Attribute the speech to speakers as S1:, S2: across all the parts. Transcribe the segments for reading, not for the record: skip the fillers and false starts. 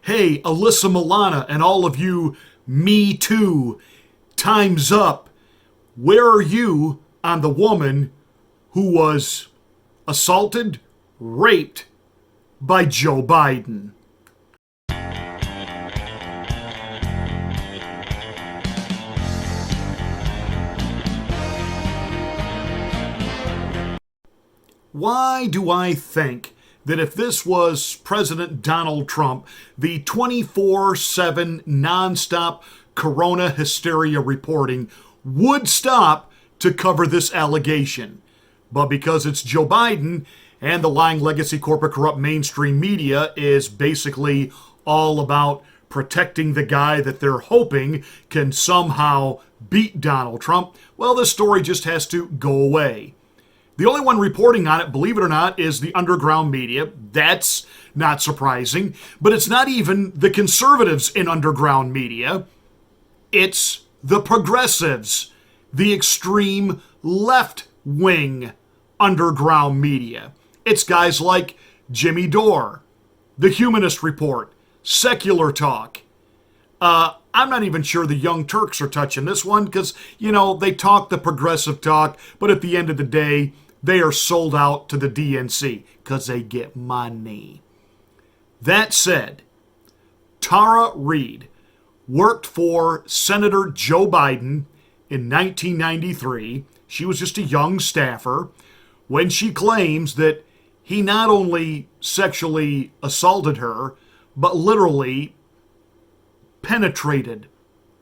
S1: Hey, Alyssa Milana and all of you MeToo, Time's Up, where are you on the woman who was assaulted, raped by Joe Biden? Why do I think that if this was President Donald Trump, the 24/7 nonstop corona hysteria reporting would stop to cover this allegation? But because it's Joe Biden and the lying legacy corporate corrupt mainstream media is basically all about protecting the guy that they're hoping can somehow beat Donald Trump, well, this story just has to go away. The only one reporting on it, believe it or not, is the underground media. That's not surprising. But it's not even the conservatives in underground media. It's the progressives, the extreme left-wing underground media. It's guys like Jimmy Dore, The Humanist Report, Secular Talk. I'm not even sure the Young Turks are touching this one because, they talk the progressive talk, but at the end of the day, they are sold out to the DNC because they get money. That said, Tara Reade worked for Senator Joe Biden in 1993. She was just a young staffer when she claims that he not only sexually assaulted her, but literally penetrated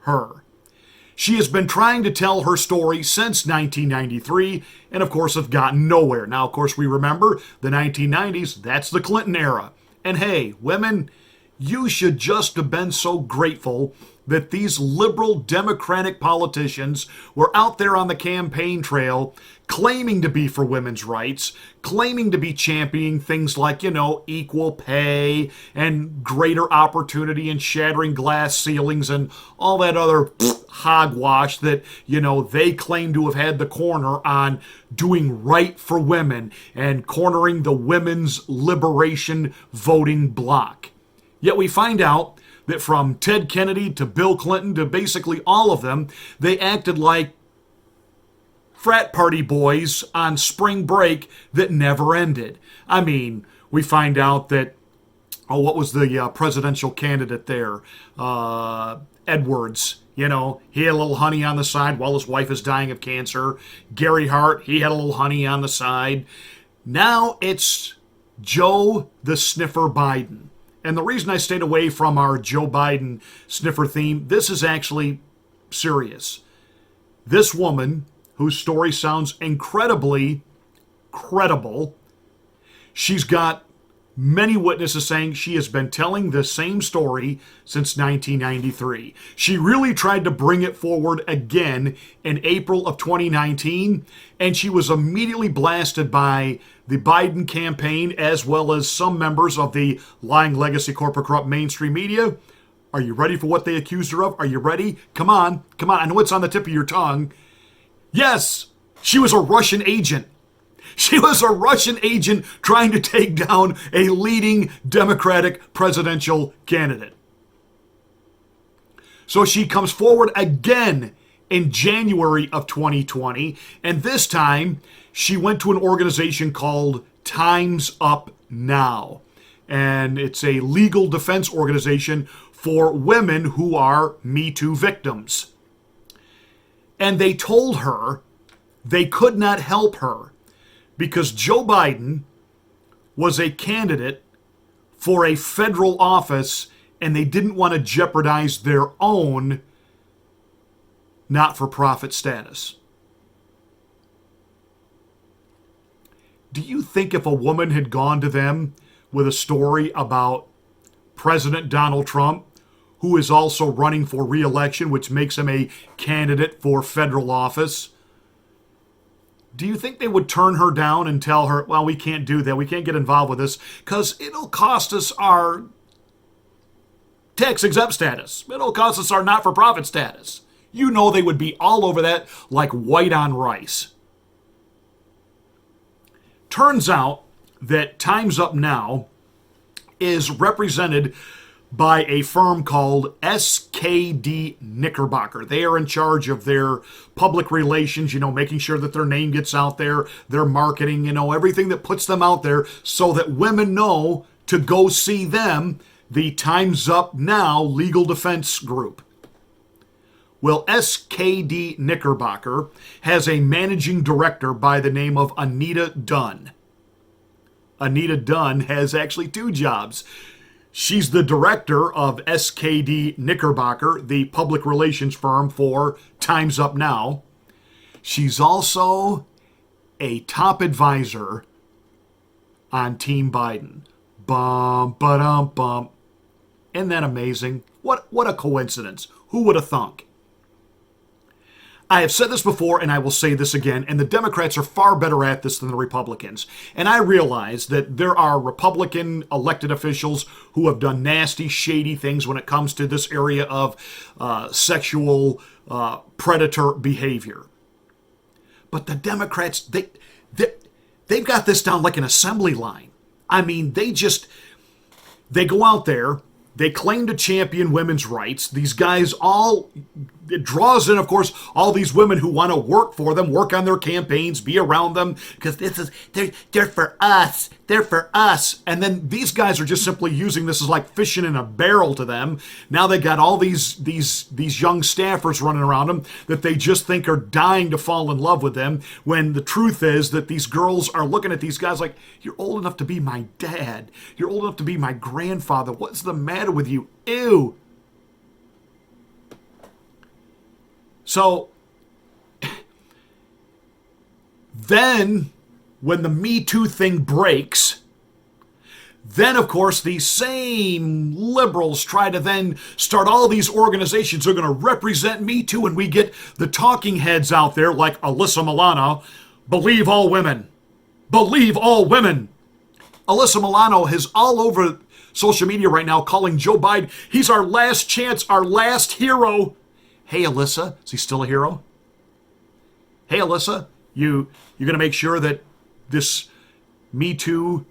S1: her. She has been trying to tell her story since 1993 and, of course, have gotten nowhere. Now, of course, we remember the 1990s. That's the Clinton era. And hey, women, you should just have been so grateful that these liberal Democratic politicians were out there on the campaign trail claiming to be for women's rights, claiming to be championing things like, equal pay and greater opportunity and shattering glass ceilings and all that other hogwash that, they claim to have had the corner on doing right for women and cornering the women's liberation voting bloc. Yet we find out that from Ted Kennedy to Bill Clinton to basically all of them, they acted like frat party boys on spring break that never ended. I mean, we find out that, what was the presidential candidate there? Edwards. He had a little honey on the side while his wife is dying of cancer. Gary Hart, he had a little honey on the side. Now it's Joe the Sniffer Biden. And the reason I stayed away from our Joe Biden sniffer theme, this is actually serious. This woman, whose story sounds incredibly credible, she's got many witnesses saying she has been telling the same story since 1993. She really tried to bring it forward again in April of 2019, and she was immediately blasted by the Biden campaign as well as some members of the lying legacy corporate corrupt mainstream media. Are you ready for what they accused her of? Are you ready? Come on. I know it's on the tip of your tongue. Yes, she was a Russian agent. She was a Russian agent trying to take down a leading Democratic presidential candidate. So she comes forward again in January of 2020, and this time she went to an organization called TimesUp Now. And it's a legal defense organization for women who are MeToo victims. And they told her they could not help her because Joe Biden was a candidate for a federal office and they didn't want to jeopardize their own not-for-profit status. Do you think if a woman had gone to them with a story about President Donald Trump, who is also running for re-election, which makes him a candidate for federal office, do you think they would turn her down and tell her, well, we can't do that, we can't get involved with this, because it'll cost us our tax-exempt status, it'll cost us our not-for-profit status? You know they would be all over that like white on rice. Turns out that TimesUp Now is represented by a firm called SKD Knickerbocker. They are in charge of their public relations, making sure that their name gets out there, their marketing, everything that puts them out there so that women know to go see them, the Time's Up Now legal defense group. Well, SKD Knickerbocker has a managing director by the name of Anita Dunn. Anita Dunn has actually two jobs. She's the director of SKD Knickerbocker, the public relations firm for Time's Up Now. She's also a top advisor on Team Biden. Bum, ba-dum, bum. Isn't that amazing? What a coincidence. Who would have thunk? I have said this before, and I will say this again, and the Democrats are far better at this than the Republicans. And I realize that there are Republican elected officials who have done nasty, shady things when it comes to this area of sexual predator behavior. But the Democrats, they've got this down like an assembly line. I mean, they go out there, they claim to champion women's rights. These guys it draws in, of course, all these women who want to work for them, work on their campaigns, be around them, because they're for us. They're for us. And then these guys are just simply using this as like fishing in a barrel to them. Now they got all these young staffers running around them that they just think are dying to fall in love with them, when the truth is that these girls are looking at these guys like, you're old enough to be my dad. You're old enough to be my grandfather. What's the matter with you? Ew. So then when the MeToo thing breaks, then of course these same liberals try to then start all these organizations who are going to represent MeToo, and we get the talking heads out there like Alyssa Milano. Believe all women. Believe all women. Alyssa Milano is all over social media right now calling Joe Biden, he's our last chance, our last hero. Hey, Alyssa, is he still a hero? Hey, Alyssa, you're going to make sure that this MeToo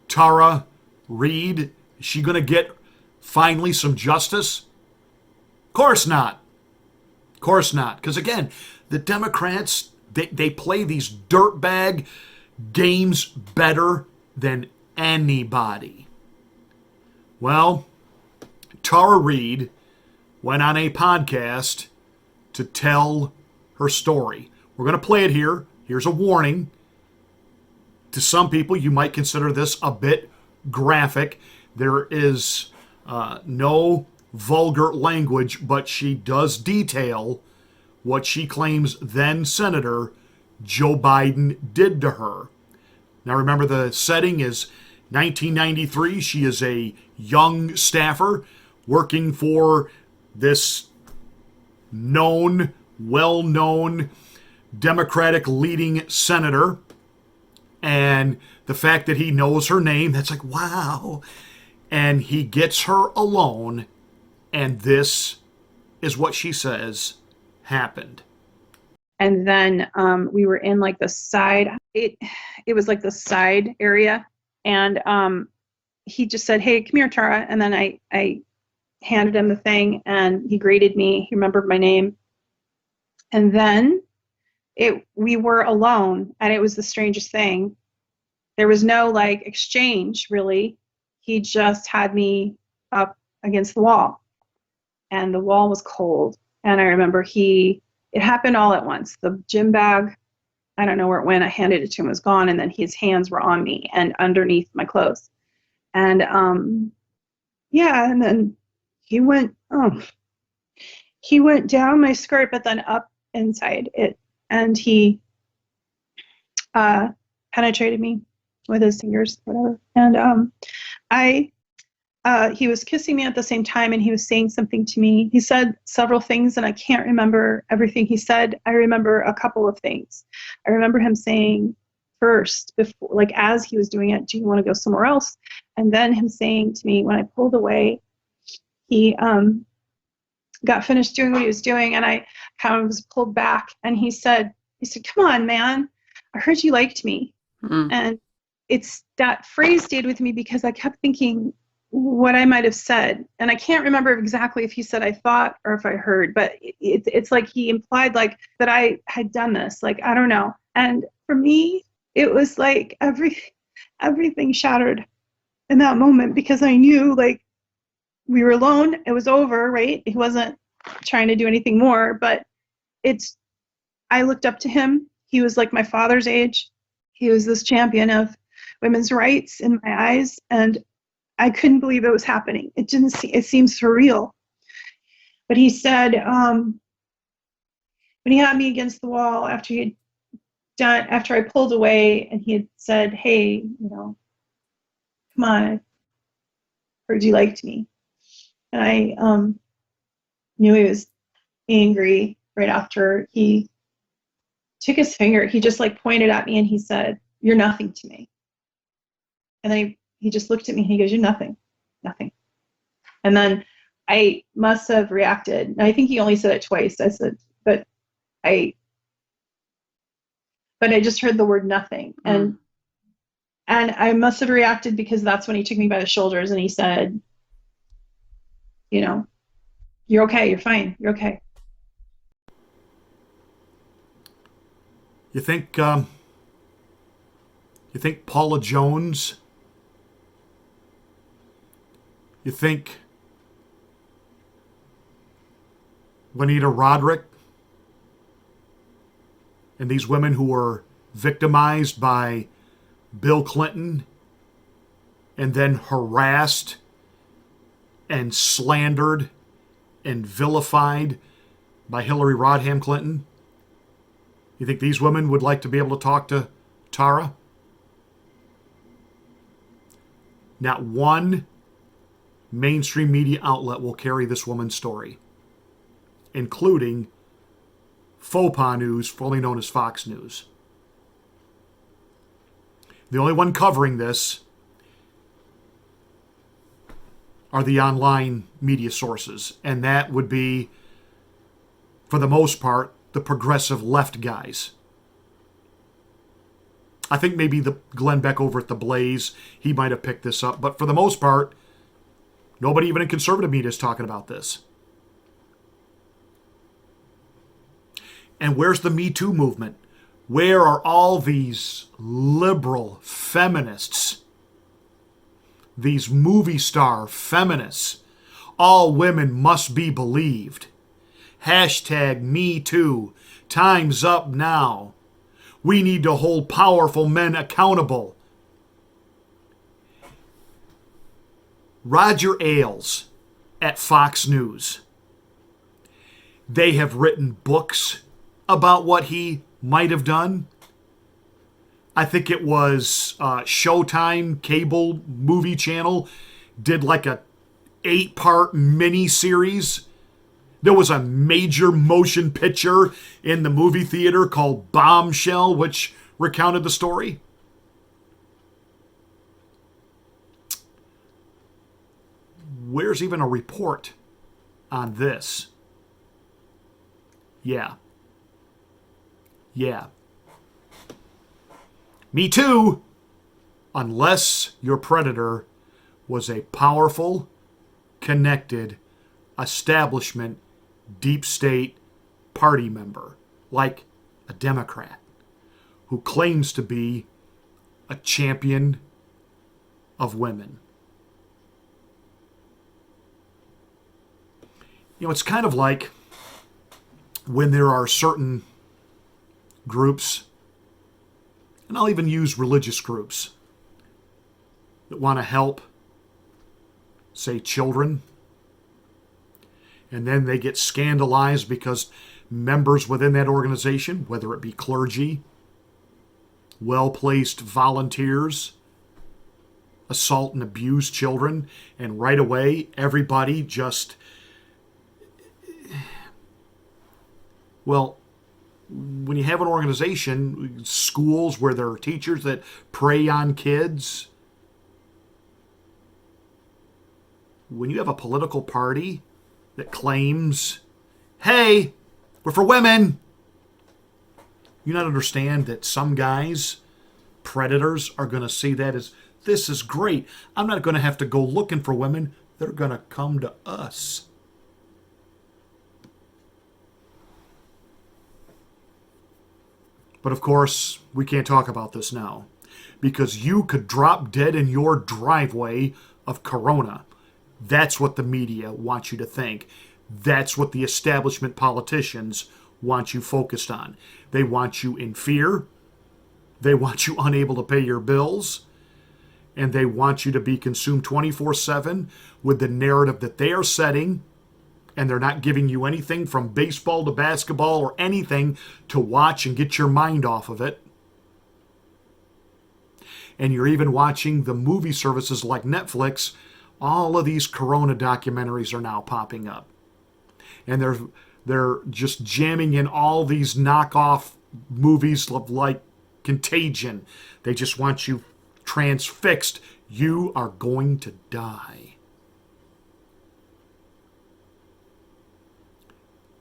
S1: Tara Reade, is she going to get finally some justice? Of course not. Of course not. Because again, the Democrats, they play these dirtbag games better than anybody. Well, Tara Reade went on a podcast to tell her story. We're going to play it here. Here's a warning. To some people, you might consider this a bit graphic. There is no vulgar language, but she does detail what she claims then Senator Joe Biden did to her. Now remember, the setting is 1993. She is a young staffer working for this well-known Democratic leading senator. And the fact that he knows her name, that's like, wow. And he gets her alone, and this is what she says happened.
S2: And then we were in like the side, it was like the side area. And he just said, hey, come here, Tara. And then I handed him the thing, and he greeted me. He remembered my name. And then we were alone, and it was the strangest thing. There was no like exchange, really. He just had me up against the wall, and the wall was cold. And I remember it happened all at once. The gym bag, I don't know where it went. I handed it to him, it was gone. And then his hands were on me and underneath my clothes. And yeah, and then he went down my skirt, but then up inside it. And he penetrated me with his fingers, whatever. And he was kissing me at the same time, and he was saying something to me. He said several things, and I can't remember everything he said. I remember a couple of things. I remember him saying first, before, like as he was doing it, do you want to go somewhere else? And then him saying to me, when I pulled away, he got finished doing what he was doing, and I kind of was pulled back, and he said, come on, man, I heard you liked me. And that phrase stayed with me because I kept thinking, what I might have said. And I can't remember exactly if he said I thought or if I heard, but it's like he implied like that I had done this. Like, I don't know. And for me, it was like everything shattered in that moment, because I knew like we were alone. It was over, right? He wasn't trying to do anything more, but I looked up to him. He was like my father's age. He was this champion of women's rights in my eyes. And I couldn't believe it was happening. It seemed surreal. But he said, when he had me against the wall after I pulled away, and he had said, hey, come on, I heard you liked me. And I knew he was angry right after he took his finger. He just like pointed at me and he said, you're nothing to me. And then he just looked at me and he goes, you're nothing. And then I must have reacted. And I think he only said it twice. I said, but I just heard the word nothing. And I must have reacted, because that's when he took me by the shoulders and he said, you're okay, you're fine, you're okay.
S1: You think Paula Jones? You think Juanita Roderick and these women who were victimized by Bill Clinton and then harassed and slandered and vilified by Hillary Rodham Clinton? You think these women would like to be able to talk to Tara? Not one mainstream media outlet will carry this woman's story, including faux pas news, formerly known as Fox News. The only one covering this are the online media sources, and that would be, for the most part, the progressive left guys. I think maybe the Glenn Beck over at The Blaze, he might have picked this up, but for the most part, nobody even in conservative media is talking about this. And where's the MeToo movement? Where are all these liberal feminists, these movie star feminists? All women must be believed. Hashtag MeToo. Time's up now. We need to hold powerful men accountable. Roger Ailes at Fox News. They have written books about what he might have done. I think it was Showtime cable movie channel did like a 8-part mini-series. There was a major motion picture in the movie theater called Bombshell, which recounted the story. Where's even a report on this? Yeah. Me too, unless your predator was a powerful, connected, establishment, deep state party member, like a Democrat, who claims to be a champion of women. It's kind of like when there are certain groups, and I'll even use religious groups, that want to help, say, children, and then they get scandalized because members within that organization, whether it be clergy, well-placed volunteers, assault and abuse children, and right away everybody just, well, when you have an organization, schools where there are teachers that prey on kids, when you have a political party that claims, hey, we're for women, you not understand that some guys, predators, are going to see that as, this is great. I'm not going to have to go looking for women. They're going to come to us. But of course, we can't talk about this now because you could drop dead in your driveway of corona. That's what the media wants you to think. That's what the establishment politicians want you focused on. They want you in fear. They want you unable to pay your bills. And they want you to be consumed 24/7 with the narrative that they are setting. And they're not giving you anything from baseball to basketball or anything to watch and get your mind off of it. And you're even watching the movie services like Netflix. All of these corona documentaries are now popping up. And they're just jamming in all these knockoff movies like Contagion. They just want you transfixed. You are going to die.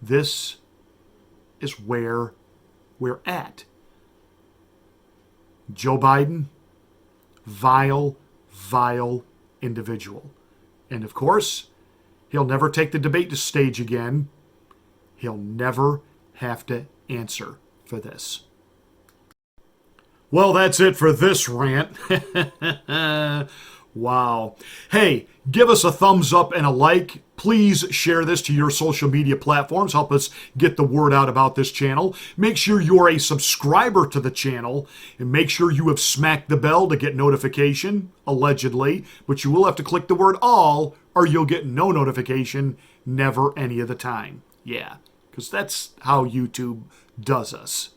S1: This is where we're at. Joe Biden, vile, vile individual. And of course, he'll never take the debate stage again. He'll never have to answer for this. Well, that's it for this rant. Wow. Hey, give us a thumbs up and a like. Please share this to your social media platforms. Help us get the word out about this channel. Make sure you're a subscriber to the channel. And make sure you have smacked the bell to get notification, allegedly. But you will have to click the word all, or you'll get no notification, never any of the time. Yeah, because that's how YouTube does us.